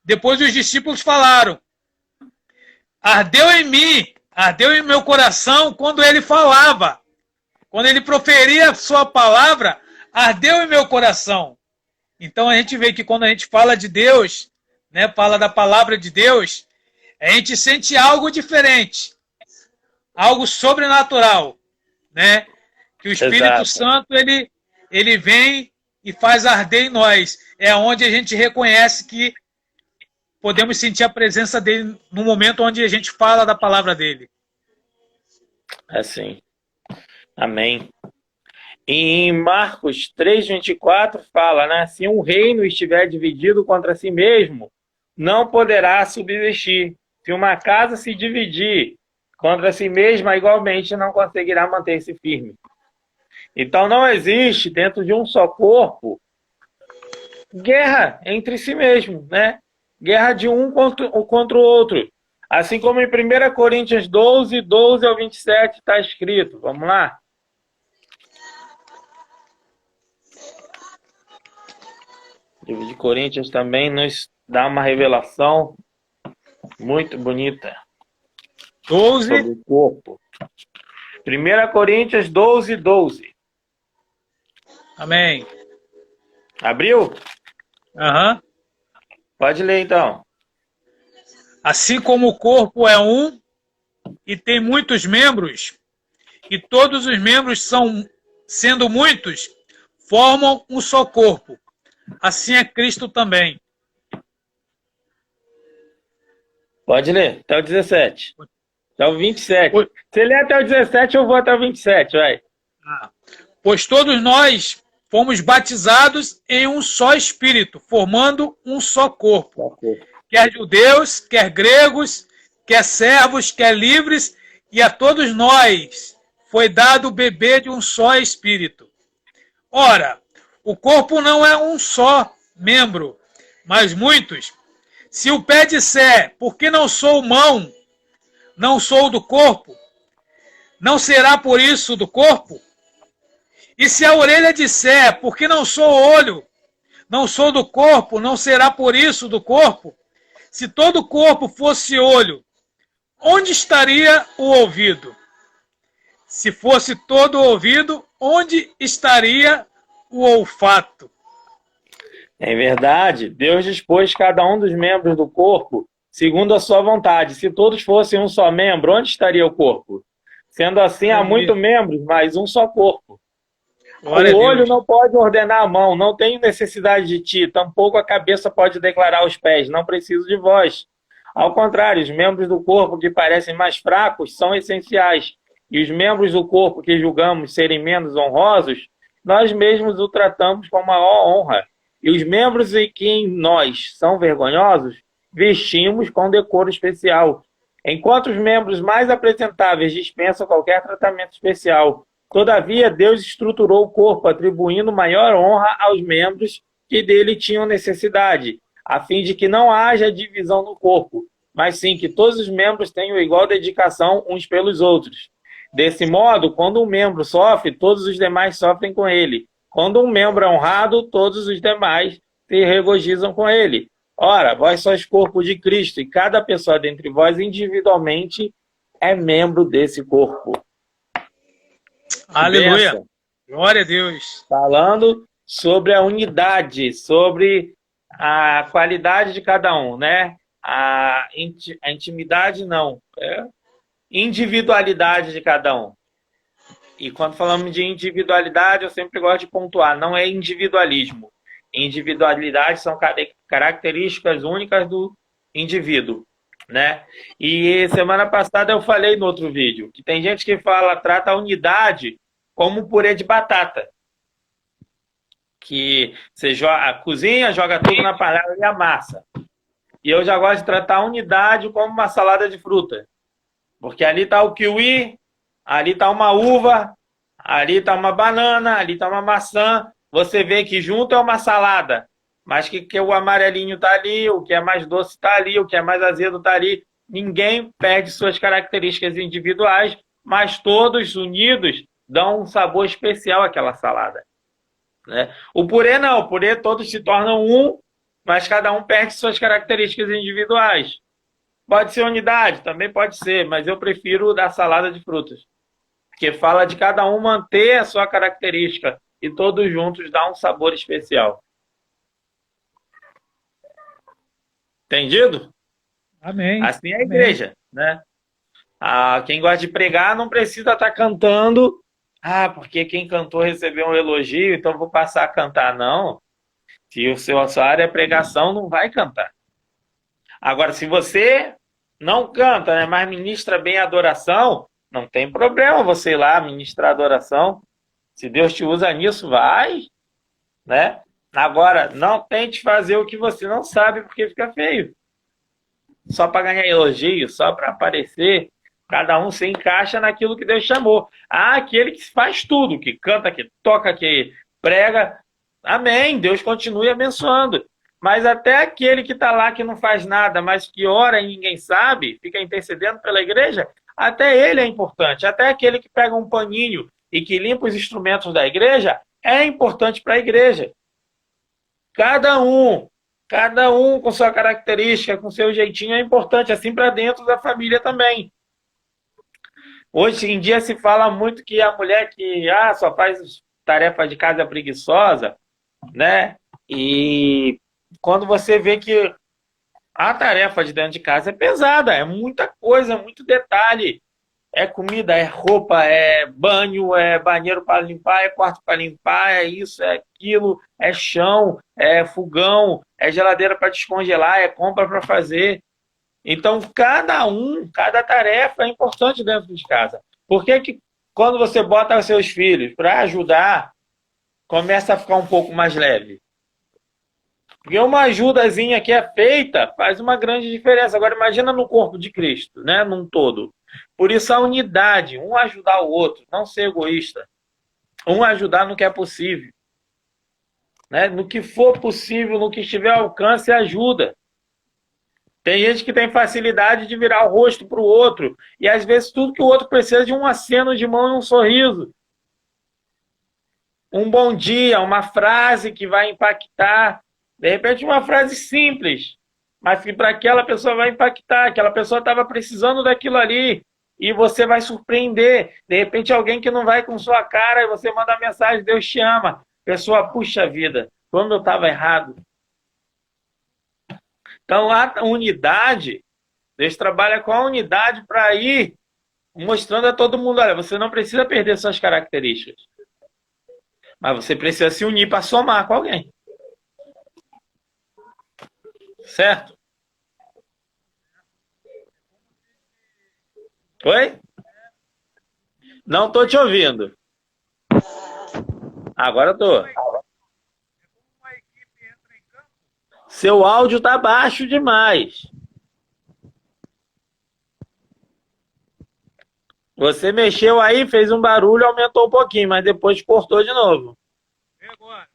depois os discípulos falaram, ardeu em mim, ardeu em meu coração quando ele falava. Quando ele proferia a sua palavra, ardeu em meu coração. Então a gente vê que quando a gente fala de Deus, né, fala da palavra de Deus, a gente sente algo diferente, algo sobrenatural, né? Que o Espírito Santo ele vem e faz arder em nós. É onde a gente reconhece que podemos sentir a presença dele no momento onde a gente fala da palavra dele. Assim. Amém. Em Marcos 3:24 fala, né? Se um reino estiver dividido contra si mesmo, não poderá subsistir. Se uma casa se dividir contra si mesma, igualmente não conseguirá manter-se firme. Então não existe dentro de um só corpo guerra entre si mesmo, né? Guerra de um contra o outro. Assim como em 1 Coríntios 12 ao 27 está escrito. Vamos lá? O livro de Coríntios também nos dá uma revelação muito bonita. 12. Sobre o corpo. 1 Coríntios 12. Amém. Abriu? Aham. Pode ler então. Assim como o corpo é um e tem muitos membros, e todos os membros sendo muitos, formam um só corpo. Assim é Cristo também. Pode ler, até o 17. Até o 27. Se ler até o 17, eu vou até o 27, vai. Pois todos nós fomos batizados em um só Espírito, formando um só corpo. Quer judeus, quer gregos, quer servos, quer livres, e a todos nós foi dado beber de um só Espírito. Ora, o corpo não é um só membro, mas muitos. Se o pé disser, porque não sou mão, não sou do corpo, não será por isso do corpo? E se a orelha disser, porque não sou olho, não sou do corpo, não será por isso do corpo? Se todo o corpo fosse olho, onde estaria o ouvido? Se fosse todo o ouvido, onde estaria o olfato? É verdade, Deus dispôs cada um dos membros do corpo segundo a sua vontade. Se todos fossem um só membro, onde estaria o corpo? Sendo assim, há muitos membros, mas um só corpo. Glória O a olho Deus. não pode ordenar a mão, não tenho necessidade de ti, tampouco a cabeça pode declarar aos pés, não preciso de vós. Ao contrário, os membros do corpo que parecem mais fracos são essenciais, e os membros do corpo que julgamos serem menos honrosos, nós mesmos o tratamos com maior honra. E os membros em que em nós são vergonhosos, vestimos com decoro especial. Enquanto os membros mais apresentáveis dispensam qualquer tratamento especial, todavia Deus estruturou o corpo, atribuindo maior honra aos membros que dele tinham necessidade, a fim de que não haja divisão no corpo, mas sim que todos os membros tenham igual dedicação uns pelos outros. Desse modo, quando um membro sofre, todos os demais sofrem com ele. Quando um membro é honrado, todos os demais se regozijam com ele. Ora, vós sois corpo de Cristo, e cada pessoa dentre vós individualmente é membro desse corpo. Aleluia. Benção. Glória a Deus. Falando sobre a unidade, sobre a qualidade de cada um, né? A intimidade não, individualidade de cada um. E quando falamos de individualidade, eu sempre gosto de pontuar, não é individualismo. Individualidade são características únicas do indivíduo, né? E semana passada eu falei no outro vídeo que tem gente que trata a unidade como purê de batata. Que você cozinha, joga tudo na panela e amassa. E eu já gosto de tratar a unidade como uma salada de fruta. Porque ali está o kiwi, ali está uma uva, ali está uma banana, ali está uma maçã. Você vê que junto é uma salada, mas que o amarelinho está ali, o que é mais doce está ali, o que é mais azedo está ali. Ninguém perde suas características individuais, mas todos unidos dão um sabor especial àquela salada, né? O purê não, o purê todos se tornam um, mas cada um perde suas características individuais. Pode ser unidade, também pode ser, mas eu prefiro o da salada de frutas, porque fala de cada um manter a sua característica e todos juntos dá um sabor especial. Entendido? Amém. Assim é a igreja, né? Quem gosta de pregar não precisa estar cantando, porque quem cantou recebeu um elogio, então vou passar a cantar. Não. Se a sua área é pregação, não vai cantar. Agora, se você não canta, né, mas ministra bem a adoração, não tem problema você ir lá ministrar adoração. Se Deus te usa nisso, vai, né? Agora, não tente fazer o que você não sabe, porque fica feio. Só para ganhar elogio, só para aparecer. Cada um se encaixa naquilo que Deus chamou. Aquele que faz tudo, que canta, que toca, que prega. Amém, Deus continue abençoando. Mas até aquele que está lá, que não faz nada, mas que ora e ninguém sabe, fica intercedendo pela igreja, até ele é importante. Até aquele que pega um paninho e que limpa os instrumentos da igreja, é importante para a igreja. Cada um com sua característica, com seu jeitinho, é importante, assim para dentro da família também. Hoje em dia se fala muito que a mulher que só faz tarefa de casa preguiçosa, né? E quando você vê que a tarefa de dentro de casa é pesada, é muita coisa, muito detalhe. É comida, é roupa, é banho, é banheiro para limpar, é quarto para limpar, é isso, é aquilo, é chão, é fogão, é geladeira para descongelar, é compra para fazer. Então, cada tarefa é importante dentro de casa. Por que quando você bota os seus filhos para ajudar, começa a ficar um pouco mais leve? Porque uma ajudazinha que é feita faz uma grande diferença. Agora imagina no corpo de Cristo, né? Num todo. Por isso a unidade, um ajudar o outro, não ser egoísta. Um ajudar no que é possível. Né? No que for possível, no que estiver ao alcance, ajuda. Tem gente que tem facilidade de virar o rosto para o outro. E às vezes tudo que o outro precisa é de um aceno de mão e um sorriso. Um bom dia, uma frase que vai impactar. De repente uma frase simples, mas que para aquela pessoa vai impactar. Aquela pessoa estava precisando daquilo ali. E você vai surpreender. De repente alguém que não vai com sua cara e você manda a mensagem, Deus te ama. Pessoa, puxa vida, quando eu estava errado. Então a unidade, Deus trabalha com a unidade para ir mostrando a todo mundo, olha, você não precisa perder suas características. Mas você precisa se unir para somar com alguém. Certo? Oi? Não estou te ouvindo. Agora estou. Seu áudio está baixo demais. Você mexeu aí, fez um barulho, aumentou um pouquinho, mas depois cortou de novo. Vê agora.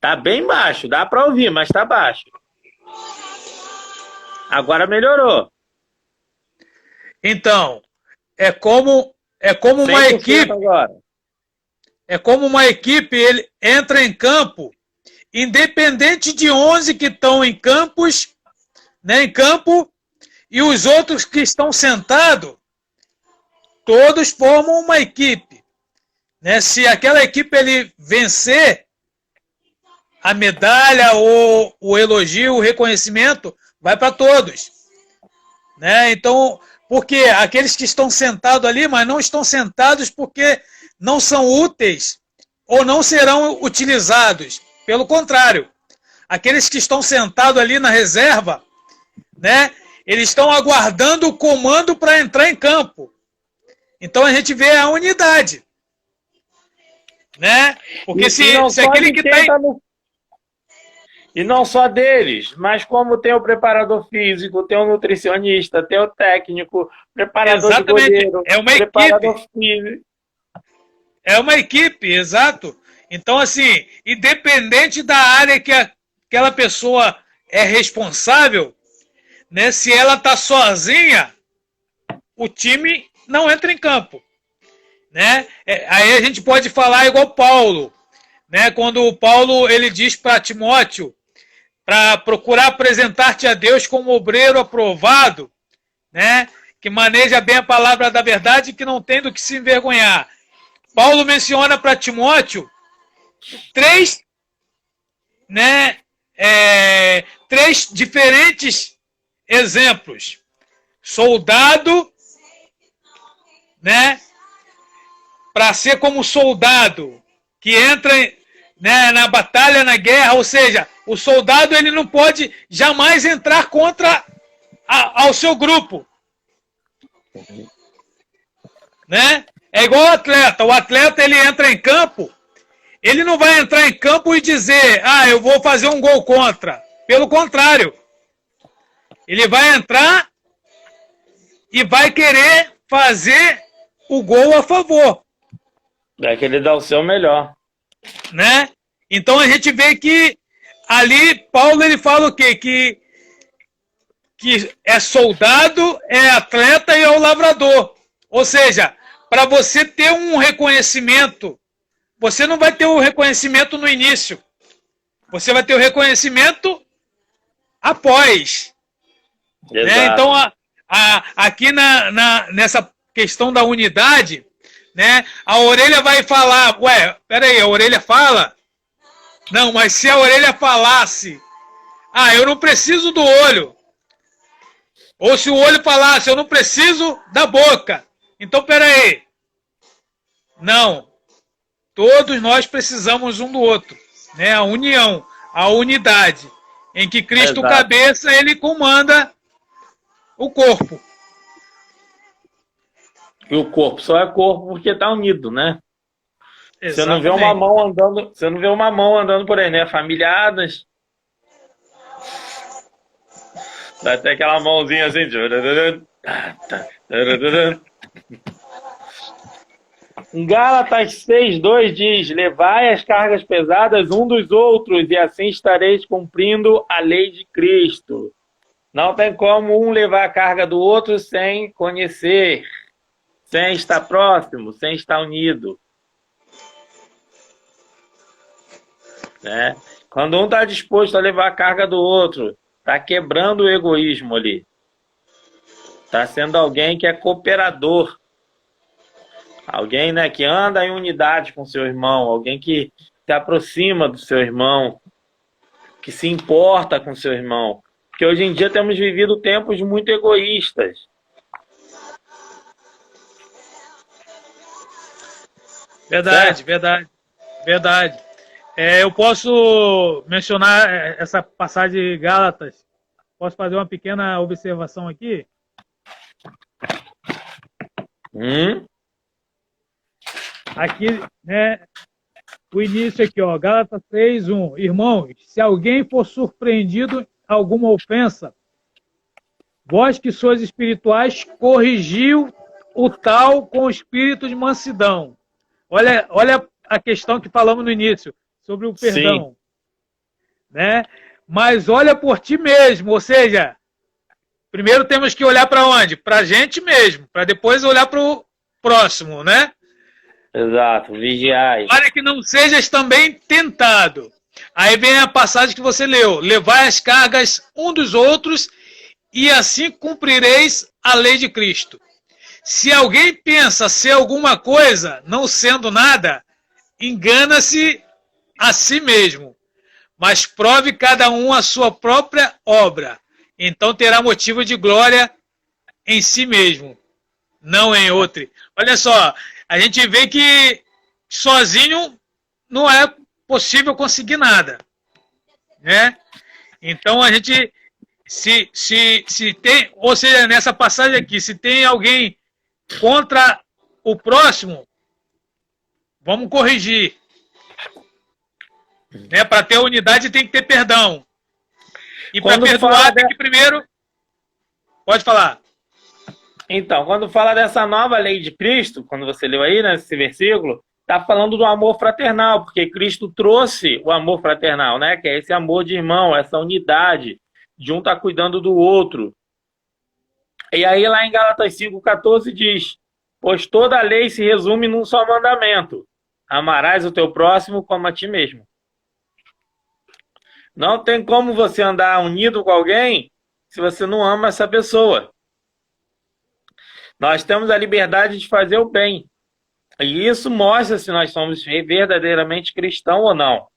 Tá bem baixo, dá para ouvir, mas tá baixo. Agora melhorou. Então, é como uma equipe. Agora. É como uma equipe, ele entra em campo, independente de 11 que estão em campos, né, em campo, e os outros que estão sentados, todos formam uma equipe. Né? Se aquela equipe ele vencer, a medalha, ou o elogio, o reconhecimento, vai para todos. Né? Então, porque aqueles que estão sentados ali, mas não estão sentados porque não são úteis ou não serão utilizados. Pelo contrário, aqueles que estão sentados ali na reserva, né, eles estão aguardando o comando para entrar em campo. Então a gente vê a unidade. Né? Porque se aquele que está... E não só deles, mas como tem o preparador físico, tem o nutricionista, tem o técnico, preparador de goleiro, é uma preparador equipe. físico. É uma equipe, exato. Então, assim, independente da área que aquela pessoa é responsável, né, se ela está sozinha, o time não entra em campo. Né? Aí a gente pode falar igual Paulo. Né? Quando o Paulo ele diz para Timóteo para procurar apresentar-te a Deus como obreiro aprovado, né? Que maneja bem a palavra da verdade e que não tem do que se envergonhar. Paulo menciona para Timóteo três diferentes exemplos. Soldado, né? Para ser como soldado que entra, né, na batalha, na guerra, ou seja, o soldado ele não pode jamais entrar contra ao seu grupo. Né? É igual o atleta ele entra em campo, ele não vai entrar em campo e dizer, eu vou fazer um gol contra. Pelo contrário, ele vai entrar e vai querer fazer o gol a favor. É que ele dá o seu melhor. Né? Então a gente vê que ali Paulo ele fala o quê? Que é soldado, é atleta e é o lavrador. Ou seja, para você ter um reconhecimento, você não vai ter o reconhecimento no início. Você vai ter o reconhecimento após. Né? Então, aqui nessa questão da unidade, né, a orelha vai falar, peraí, a orelha fala? Não, mas se a orelha falasse, eu não preciso do olho. Ou se o olho falasse, eu não preciso da boca. Então, peraí. Não. Todos nós precisamos um do outro. Né? A união, a unidade. Em que Cristo, o cabeça, ele comanda o corpo. E o corpo só é corpo porque está unido, né? Exatamente. Você não vê uma mão andando por aí, né? Família Adams Dá até aquela mãozinha assim. Em Gálatas 6:2 diz: levai as cargas pesadas um dos outros, e assim estareis cumprindo a lei de Cristo. Não tem como um levar a carga do outro sem conhecer, sem estar próximo, sem estar unido. Né? Quando um está disposto a levar a carga do outro, está quebrando o egoísmo ali. Está sendo alguém que é cooperador. Alguém, né, que anda em unidade com seu irmão. Alguém que se aproxima do seu irmão. Que se importa com seu irmão. Porque hoje em dia temos vivido tempos muito egoístas. Verdade, Certo? verdade, verdade. Eu posso mencionar essa passagem de Gálatas. Posso fazer uma pequena observação aqui? Aqui, né, o início aqui, ó, Gálatas 3:1. Irmãos, se alguém for surpreendido em alguma ofensa, vós que sois espirituais, corrigiu o tal com o espírito de mansidão. Olha a questão que falamos no início, sobre o perdão. Sim. Né? Mas olha por ti mesmo, ou seja, primeiro temos que olhar para onde? Para a gente mesmo, para depois olhar para o próximo, né? Exato, vigiai. Para que não sejas também tentado. Aí vem a passagem que você leu. Levai as cargas um dos outros e assim cumprireis a lei de Cristo. Se alguém pensa ser alguma coisa, não sendo nada, engana-se a si mesmo. Mas prove cada um a sua própria obra. Então terá motivo de glória em si mesmo, não em outro. Olha só, a gente vê que sozinho não é possível conseguir nada, né? Então a gente, se tem, ou seja, nessa passagem aqui, se tem alguém contra o próximo, vamos corrigir. Né? Para ter unidade tem que ter perdão. E para perdoar tem que primeiro... Pode falar. Então, quando fala dessa nova lei de Cristo, quando você leu aí nesse versículo, está falando do amor fraternal, porque Cristo trouxe o amor fraternal, né? Que é esse amor de irmão, essa unidade, de um estar cuidando do outro. E aí lá em Gálatas 5:14 diz: pois toda a lei se resume num só mandamento: amarás o teu próximo como a ti mesmo. Não tem como você andar unido com alguém se você não ama essa pessoa. Nós temos a liberdade de fazer o bem. E isso mostra se nós somos verdadeiramente cristãos ou não.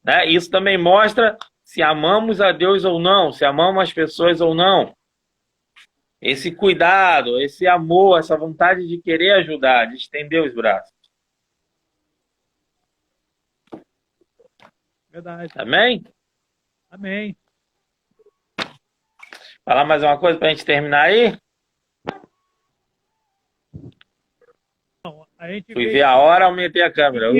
Né? Isso também mostra se amamos a Deus ou não, se amamos as pessoas ou não. Esse cuidado, esse amor, essa vontade de querer ajudar, de estender os braços. Verdade. Amém? Amém. Falar mais uma coisa para a gente terminar aí? Fui ver a hora, aumentei a câmera.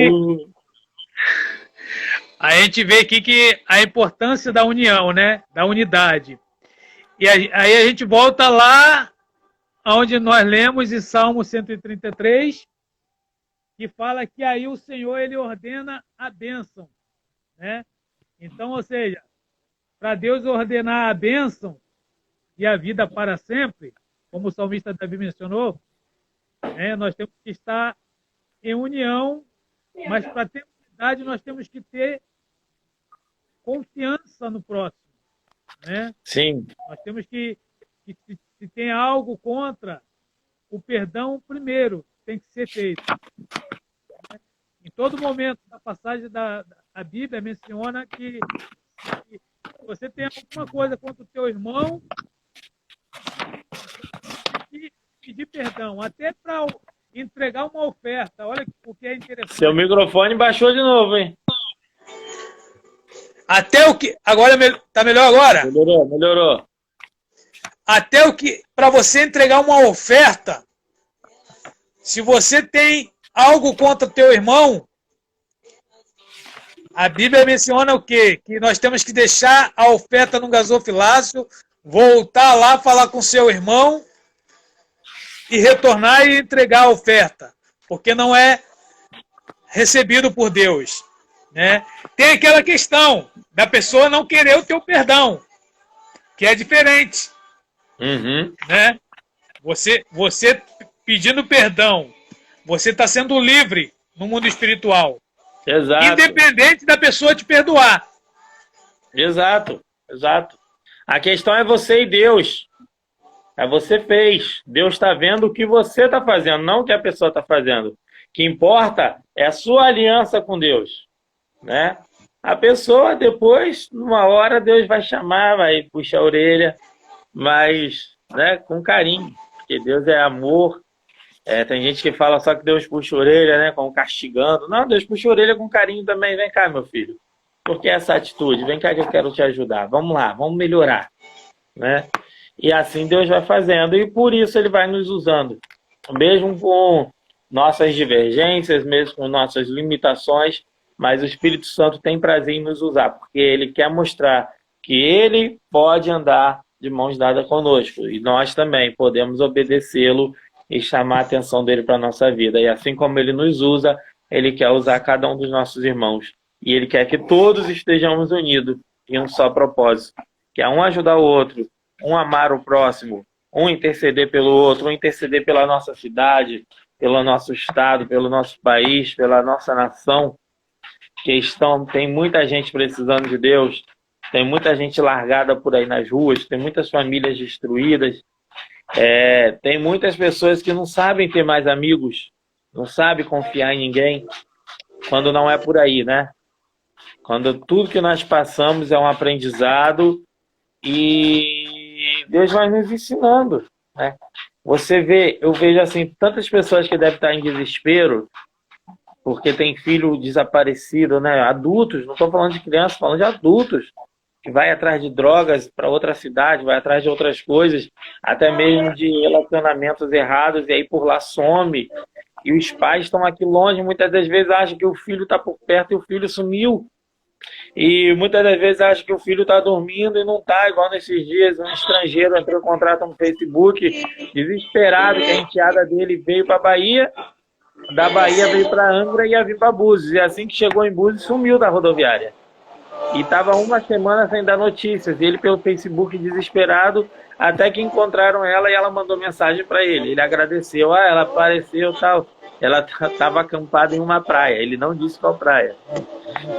A gente vê aqui que a importância da união, né? Da unidade. E aí a gente volta lá onde nós lemos em Salmo 133, que fala que aí o Senhor ele ordena a bênção, né? Então, ou seja, para Deus ordenar a bênção e a vida para sempre, como o salmista Davi mencionou, nós temos que estar em união, mas para ter unidade nós temos que ter confiança no próximo. Né? Sim. Nós temos que se tem algo contra, o perdão primeiro tem que ser feito. Em todo momento da passagem da Bíblia menciona que você tem alguma coisa contra o teu irmão, e pedir perdão, até para entregar uma oferta. Olha o que é interessante. Seu microfone baixou de novo, hein? Até o que... Agora tá melhor agora? Melhorou. Até o que... Para você entregar uma oferta, se você tem algo contra o teu irmão, a Bíblia menciona o quê? Que nós temos que deixar a oferta no gasofilácio, voltar lá, falar com seu irmão e retornar e entregar a oferta, porque não é recebido por Deus, né? Tem aquela questão da pessoa não querer o teu perdão, que é diferente, né? Você pedindo perdão, você está sendo livre no mundo espiritual. Exato. Independente da pessoa te perdoar. Exato, exato. A questão é você e Deus. É você fez. Deus está vendo o que você está fazendo, não o que a pessoa está fazendo. O que importa é a sua aliança com Deus, né? A pessoa depois, numa hora, Deus vai chamar, vai puxar a orelha, mas, né, com carinho, porque Deus é amor. Tem gente que fala só que Deus puxa a orelha, né, como castigando. Não, Deus puxa a orelha com carinho também. Vem cá, meu filho. Por que essa atitude? Vem cá que eu quero te ajudar. Vamos lá, vamos melhorar, né? E assim Deus vai fazendo. E por isso Ele vai nos usando. Mesmo com nossas divergências, mesmo com nossas limitações, mas o Espírito Santo tem prazer em nos usar, porque Ele quer mostrar que Ele pode andar de mãos dadas conosco. E nós também podemos obedecê-lo e chamar a atenção dele para a nossa vida. E assim como Ele nos usa, Ele quer usar cada um dos nossos irmãos. E Ele quer que todos estejamos unidos em um só propósito, que é um ajudar o outro, um amar o próximo, um interceder pelo outro, um interceder pela nossa cidade, pelo nosso estado, pelo nosso país, pela nossa nação, que tem muita gente precisando de Deus, tem muita gente largada por aí nas ruas, tem muitas famílias destruídas, tem muitas pessoas que não sabem ter mais amigos, não sabem confiar em ninguém, quando não é por aí, né? Quando tudo que nós passamos é um aprendizado e Deus vai nos ensinando, né? Eu vejo assim, tantas pessoas que devem estar em desespero porque tem filho desaparecido, né? Adultos, não estou falando de crianças, estou falando de adultos, que vai atrás de drogas para outra cidade, vai atrás de outras coisas, até mesmo de relacionamentos errados, e aí por lá some. E os pais estão aqui longe, muitas das vezes acham que o filho está por perto e o filho sumiu. E muitas das vezes acham que o filho está dormindo e não está, igual nesses dias, um estrangeiro entrou em contrato no Facebook, desesperado, que a enteada dele veio para a Bahia, da Bahia veio para Angra e ia vir para Búzios. E assim que chegou em Búzios, sumiu da rodoviária. E estava uma semana sem dar notícias. E ele pelo Facebook desesperado, até que encontraram ela e ela mandou mensagem para ele. Ele agradeceu, ela apareceu e tal. Ela estava acampada em uma praia. Ele não disse qual praia.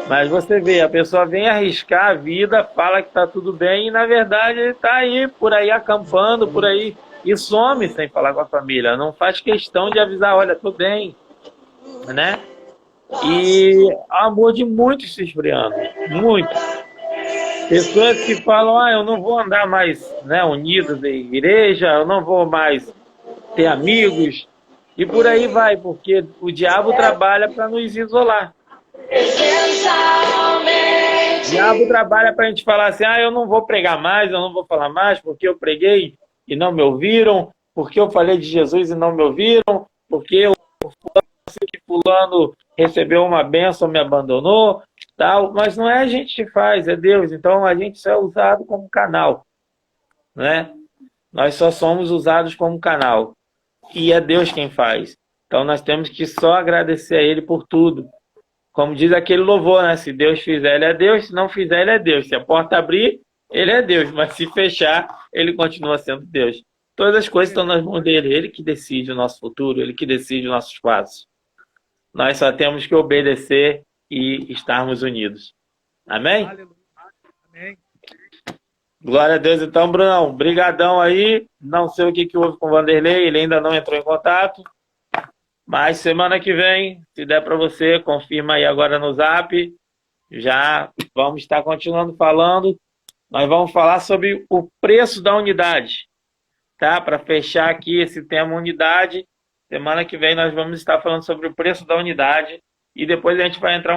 Mas você vê, a pessoa vem arriscar a vida, fala que está tudo bem e na verdade ele está aí, por aí acampando, por aí, e some sem falar com a família. Não faz questão de avisar, olha, tô bem, né? E o amor de muitos se esfriando, muitos. Pessoas que falam, eu não vou andar mais, né, unidos da igreja, eu não vou mais ter amigos, e por aí vai, porque o diabo trabalha para nos isolar. O diabo trabalha para a gente falar assim, eu não vou pregar mais, eu não vou falar mais, porque eu preguei e não me ouviram, porque eu falei de Jesus e não me ouviram, porque eu sei que fulano recebeu uma bênção, me abandonou, tal, mas não é a gente que faz, é Deus. Então a gente só é usado como canal, né? Nós só somos usados como canal e é Deus quem faz. Então nós temos que só agradecer a Ele por tudo. Como diz aquele louvor, né? Se Deus fizer, Ele é Deus, se não fizer, Ele é Deus. Se a porta abrir, Ele é Deus, mas se fechar, Ele continua sendo Deus. Todas as coisas estão nas mãos dele, Ele que decide o nosso futuro, Ele que decide os nossos passos. Nós só temos que obedecer e estarmos unidos. Amém? Amém. Glória a Deus. Então, Brunão, brigadão aí. Não sei o que houve com o Vanderlei, ele ainda não entrou em contato. Mas semana que vem, se der para você, confirma aí agora no Zap. Já vamos estar continuando falando. Nós vamos falar sobre o preço da unidade. Tá? Para fechar aqui esse tema unidade. Semana que vem nós vamos estar falando sobre o preço da unidade. E depois a gente vai entrar